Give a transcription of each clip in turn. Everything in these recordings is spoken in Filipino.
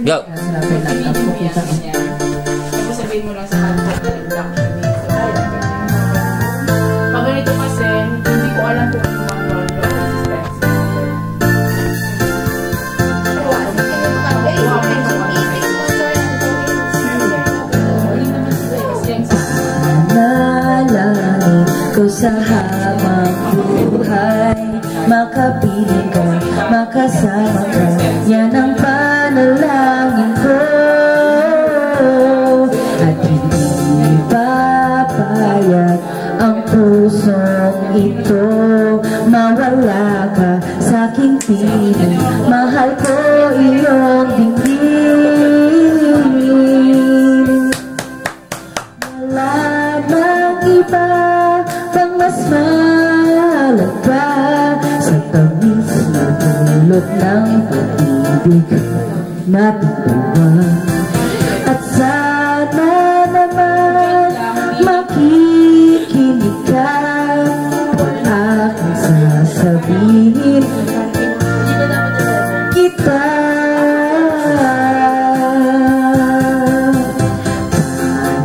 Go! Tapos sabihin mo lang sa kanya na nag-block siya dito. Pag ganito kasi, hindi ko alam kung ano manual yun. Manalangin ko sa habang buhay, makapiling ka, makasama ka, yan ang panalangin ko. At hindi papayag ang pusong ito, mawala ka sa aking piling, mahal ko iyong dinggin. Wala nang iba pang mas mahalaga pa sa tamis na dulot ng pag-ibig natin dalawa. At sana naman makikinig ka kung aking sasabihin kita.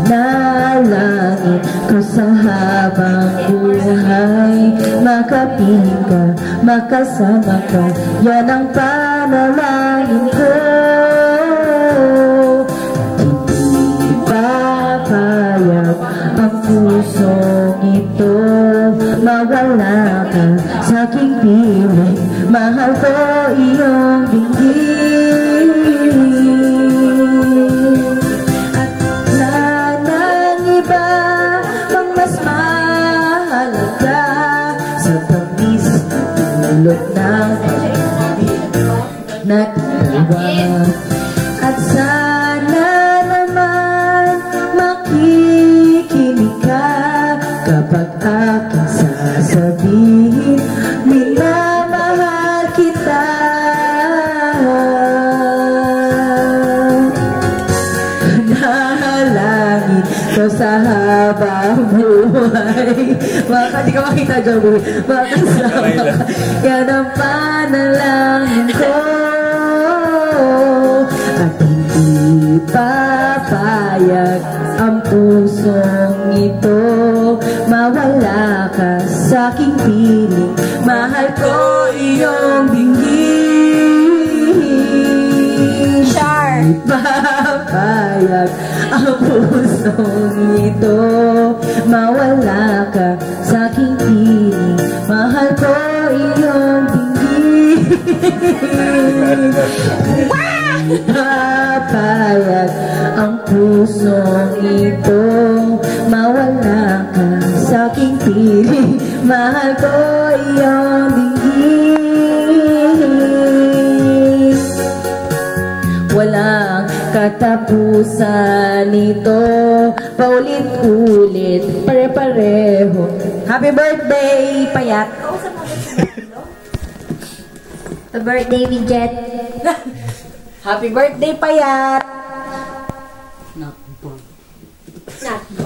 Panalangin ko sa habang buhay, makapiling ka, makasama ka, yan ang panalangin ko. Hindi papayag ang pusong ito, mawala ka sa aking piling, mahal ko iyong dinggin. At wala nang iba pang mas mahalaga sa tamis na dulot ng pag-ibig natin dalawa. At sana naman makikinig ka kapag aking sasabihin, minamahal kita. Panalangin ko sa habang buhay, baka di ka makita dyan, buhay, makasama ka, yan ang panalangin ko. At hindi papayag ang pusong ito, mawala ka sa aking piling, mahal ko iyong dinggin. Hindi papayag ang pusong ito, mawala ka sa aking piling, mahal ko iyong dinggin. Papayag ang pusong ito, mawala ka sa aking piling, mahal ko iyong dinggin. Walang katapusan nito, paulit-ulit, pare-pareho. Happy birthday, Payat! Happy birthday, Widget! Happy birthday, Payat!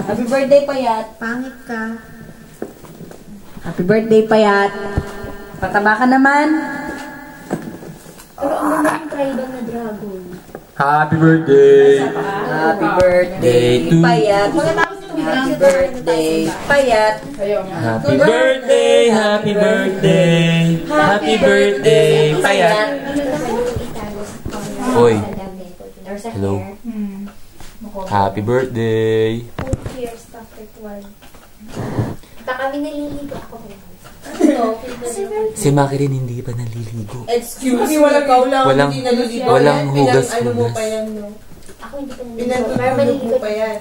Happy birthday, Payat! Pangit ka. Happy birthday, Payat! Pataba ka naman! Pero ang ganda yung trident na dragon. Happy birthday! Happy birthday, Payat! Happy birthday, Payat! Happy birthday! Happy birthday! Happy birthday, Payat! Hoy. Hello. Happy birthday! Baka kami naliligo ako. Si Maki rin hindi pa naliligo. Excuse me, walang hugas. Ako hindi ko naliligo. Pinatutulog mo pa yan.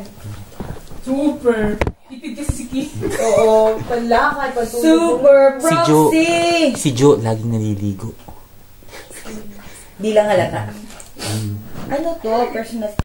Super! Tipid kasi si Kim. Oo, panlakad, patulog. Super proxy! Si Jo laging naliligo. Di lang halata. Ano to? Personal